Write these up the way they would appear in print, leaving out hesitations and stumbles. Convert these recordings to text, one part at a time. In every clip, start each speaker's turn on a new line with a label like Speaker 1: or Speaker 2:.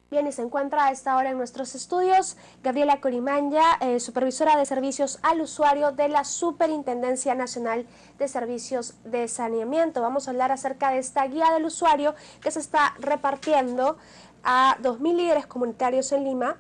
Speaker 1: Bien, y se encuentra a esta hora en nuestros estudios Gabriela Corimanya, supervisora de servicios al usuario de la Superintendencia Nacional de Servicios de Saneamiento. Vamos a hablar acerca de esta guía del usuario que se está repartiendo a 2.000 líderes comunitarios en Lima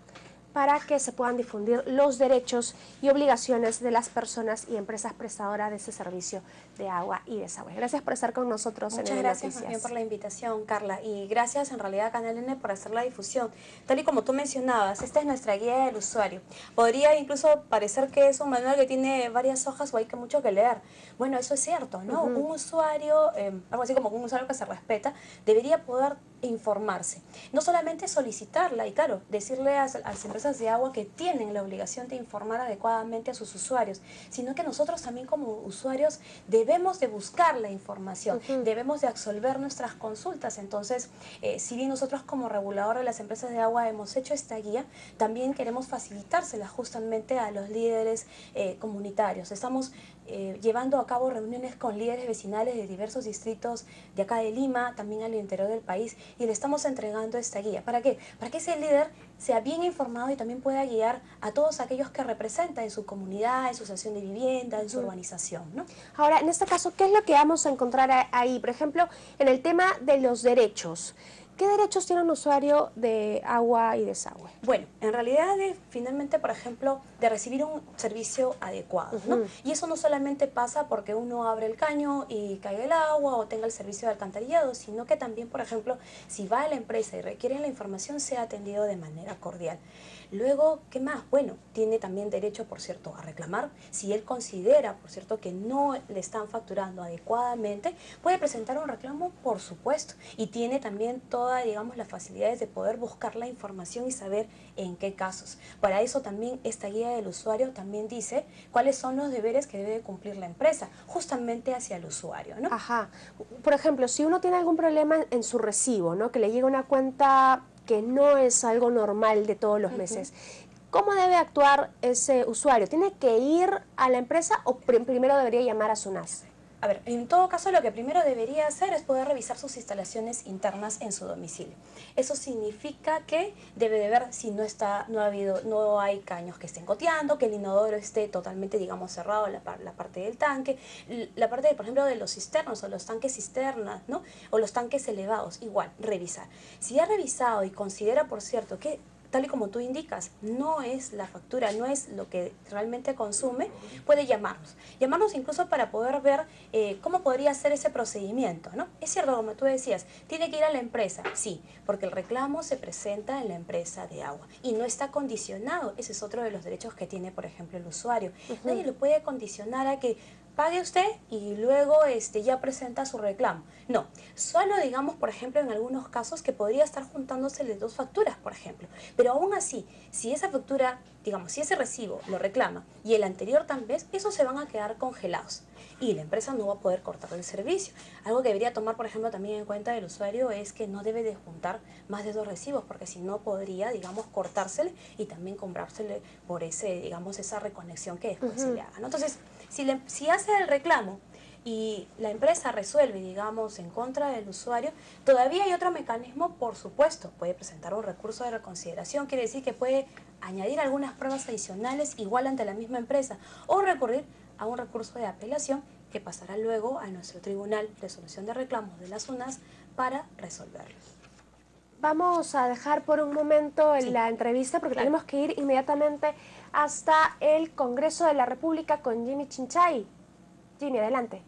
Speaker 1: para que se puedan difundir los derechos y obligaciones de las personas y empresas prestadoras de ese servicio de agua y desagüe. Gracias por estar con nosotros en
Speaker 2: Muchas gracias también por la invitación, Carla, y gracias en realidad a Canal N por hacer la difusión. Tal y como tú mencionabas, esta es nuestra guía del usuario. Podría incluso parecer que es un manual que tiene varias hojas o hay que mucho que leer. Bueno, eso es cierto, ¿no? Un usuario, algo así como un usuario que se respeta, debería poder informarse. No solamente solicitarla y claro, decirle a las empresas de agua que tienen la obligación de informar adecuadamente a sus usuarios, sino que nosotros también como usuarios debemos de buscar la información, debemos de absolver nuestras consultas. Entonces, si bien nosotros como regulador de las empresas de agua hemos hecho esta guía, también queremos facilitársela justamente a los líderes comunitarios. Estamos llevando a cabo reuniones con líderes vecinales de diversos distritos de acá de Lima, también al interior del país, y le estamos entregando esta guía. ¿Para qué? Para que ese líder sea bien informado y también pueda guiar a todos aquellos que representa en su comunidad, en su asociación de vivienda, en su urbanización, ¿no?
Speaker 1: Ahora, en este caso, ¿qué es lo que vamos a encontrar ahí? Por ejemplo, en el tema de los derechos. ¿Qué derechos tiene un usuario de agua y desagüe?
Speaker 2: Bueno, en realidad es finalmente, por ejemplo, de recibir un servicio adecuado, ¿no? Y eso no solamente pasa porque uno abre el caño y caiga el agua o tenga el servicio de alcantarillado, sino que también, por ejemplo, si va a la empresa y requiere la información, sea atendido de manera cordial. Luego, ¿qué más? Bueno, tiene también derecho, por cierto, a reclamar. Si él considera, por cierto, que no le están facturando adecuadamente, puede presentar un reclamo, por supuesto. Y tiene también todas, digamos, las facilidades de poder buscar la información y saber en qué casos. Para eso también esta guía del usuario también dice cuáles son los deberes que debe cumplir la empresa, justamente hacia el usuario, ¿no?
Speaker 1: Ajá. Por ejemplo, si uno tiene algún problema en su recibo, ¿no? Que le llega una cuenta que no es algo normal de todos los meses, ¿cómo debe actuar ese usuario? ¿Tiene que ir a la empresa o primero debería llamar a SUNAS?
Speaker 2: A ver, en todo caso lo que primero debería hacer es poder revisar sus instalaciones internas en su domicilio. Eso significa que debe de ver si no hay caños que estén goteando, que el inodoro esté totalmente, digamos, cerrado, la parte del tanque, la parte, por ejemplo, de los cisternos o los tanques cisternas, ¿no? O los tanques elevados, igual, revisar. Si ha revisado y considera, por cierto, que tal y como tú indicas, no es la factura, no es lo que realmente consume, puede llamarnos. Llamarnos incluso para poder ver cómo podría ser ese procedimiento, ¿no? Es cierto, como tú decías, tiene que ir a la empresa, sí, porque el reclamo se presenta en la empresa de agua y no está condicionado. Ese es otro de los derechos que tiene, por ejemplo, el usuario. Nadie lo puede condicionar a que pague usted y luego ya presenta su reclamo. No, solo digamos, por ejemplo, en algunos casos que podría estar juntándosele dos facturas, por ejemplo. Pero aún así, si esa factura, digamos, si ese recibo lo reclama y el anterior también, esos se van a quedar congelados y la empresa no va a poder cortar el servicio. Algo que debería tomar, por ejemplo, también en cuenta el usuario es que no debe de juntar más de dos recibos, porque si no podría, digamos, cortársele y también comprársele por esa reconexión que después se le haga, ¿no? Entonces, si hace el reclamo y la empresa resuelve, digamos, en contra del usuario, todavía hay otro mecanismo, por supuesto, puede presentar un recurso de reconsideración, quiere decir que puede añadir algunas pruebas adicionales igual ante la misma empresa o recurrir a un recurso de apelación que pasará luego a nuestro Tribunal de Solución de Reclamos de las SUNAS para resolverlo.
Speaker 1: Vamos a dejar por un momento la entrevista porque tenemos que ir inmediatamente hasta el Congreso de la República con Jimmy Chinchay. Jimmy, adelante.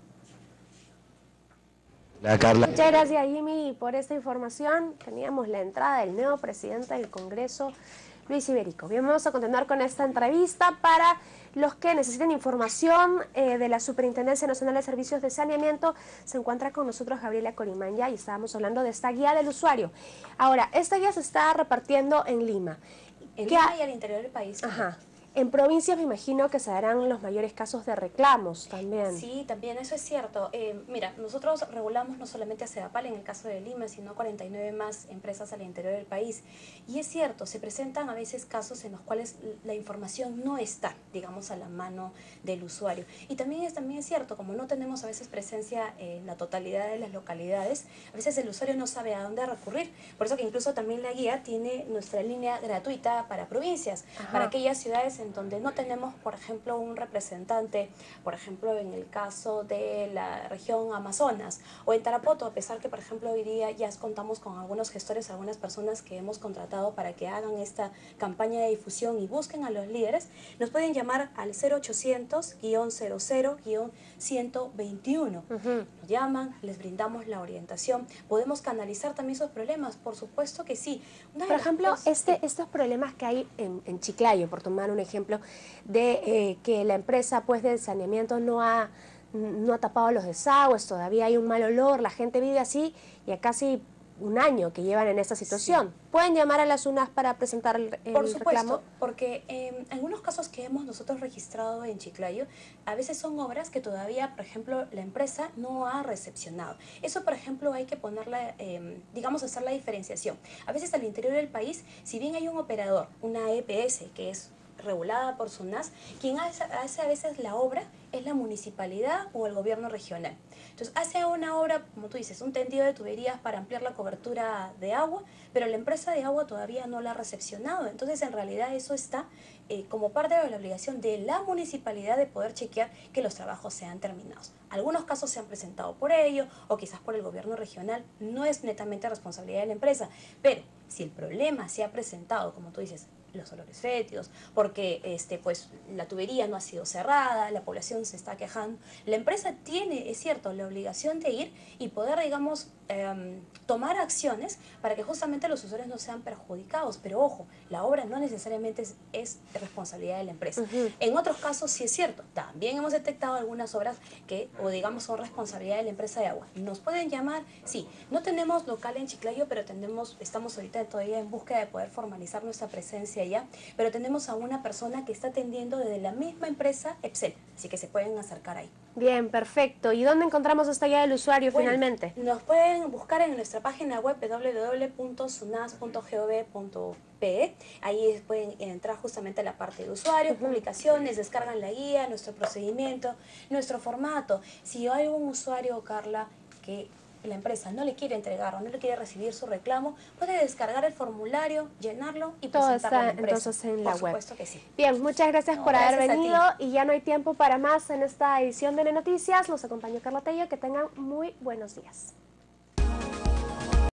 Speaker 3: Hola, Carla.
Speaker 1: Muchas gracias, Jimmy, por esta información. Teníamos la entrada del nuevo presidente del Congreso, Luis Iberico. Bien, vamos a continuar con esta entrevista para los que necesiten información de la Superintendencia Nacional de Servicios de Saneamiento. Se encuentra con nosotros Gabriela Corimanya y estábamos hablando de esta guía del usuario. Ahora, esta guía se está repartiendo en Lima.
Speaker 2: En Lima y al interior del país.
Speaker 1: Ajá. En provincias me imagino que se darán los mayores casos de reclamos también.
Speaker 2: Sí, también eso es cierto. Mira, nosotros regulamos no solamente a Sedapal en el caso de Lima, sino 49 más empresas al interior del país. Y es cierto, se presentan a veces casos en los cuales la información no está, digamos, a la mano del usuario. Y también es cierto, como no tenemos a veces presencia en la totalidad de las localidades, a veces el usuario no sabe a dónde recurrir. Por eso que incluso también la guía tiene nuestra línea gratuita para provincias, para aquellas ciudades en donde no tenemos, por ejemplo, un representante, por ejemplo, en el caso de la región Amazonas o en Tarapoto, a pesar que, por ejemplo, hoy día ya contamos con algunos gestores, algunas personas que hemos contratado para que hagan esta campaña de difusión y busquen a los líderes, nos pueden llamar al 0800-00-121. Nos llaman, les brindamos la orientación, podemos canalizar también esos problemas, por supuesto que sí.
Speaker 1: Por ejemplo, estos problemas que hay en Chiclayo, por tomar un ejemplo, de que la empresa pues de saneamiento no ha tapado los desagües, todavía hay un mal olor, la gente vive así y a casi un año que llevan en esta situación. Sí. ¿Pueden llamar a las UNAS para presentar el
Speaker 2: Por supuesto,
Speaker 1: reclamo?
Speaker 2: porque en algunos casos que hemos nosotros registrado en Chiclayo, a veces son obras que todavía, por ejemplo, la empresa no ha recepcionado. Eso, por ejemplo, hay que ponerla, digamos, hacer la diferenciación. A veces al interior del país, si bien hay un operador, una EPS, que es regulada por SUNAS, quien hace a veces la obra es la municipalidad o el gobierno regional. Entonces hace una obra, como tú dices, un tendido de tuberías para ampliar la cobertura de agua, pero la empresa de agua todavía no la ha recepcionado. Entonces en realidad eso está como parte de la obligación de la municipalidad de poder chequear que los trabajos sean terminados. Algunos casos se han presentado por ello o quizás por el gobierno regional, no es netamente responsabilidad de la empresa, pero si el problema se ha presentado, como tú dices, los olores fétidos, porque pues la tubería no ha sido cerrada, la población se está quejando. La empresa tiene, es cierto, la obligación de ir y poder, digamos, tomar acciones para que justamente los usuarios no sean perjudicados. Pero ojo, la obra no necesariamente es responsabilidad de la empresa. En otros casos sí es cierto, también hemos detectado algunas obras que, o digamos, son responsabilidad de la empresa de agua. Nos pueden llamar, sí, no tenemos local en Chiclayo, pero estamos ahorita todavía en búsqueda de poder formalizar nuestra presencia allá, pero tenemos a una persona que está atendiendo desde la misma empresa EPSEL, así que se pueden acercar ahí.
Speaker 1: Bien, perfecto. ¿Y dónde encontramos esta guía del usuario finalmente?
Speaker 2: Nos pueden buscar en nuestra página web www.sunas.gov.pe. Ahí pueden entrar justamente a la parte de usuarios, publicaciones, descargan la guía, nuestro procedimiento, nuestro formato. Si hay un usuario, Carla, que la empresa no le quiere entregar o no le quiere recibir su reclamo, puede descargar el formulario, llenarlo y presentarlo a la empresa.
Speaker 1: Entonces en la web.
Speaker 2: Por supuesto que sí.
Speaker 1: Bien, muchas gracias por haber venido y ya no hay tiempo para más en esta edición de Noticias. Los acompañó Carla Tello. Que tengan muy buenos días.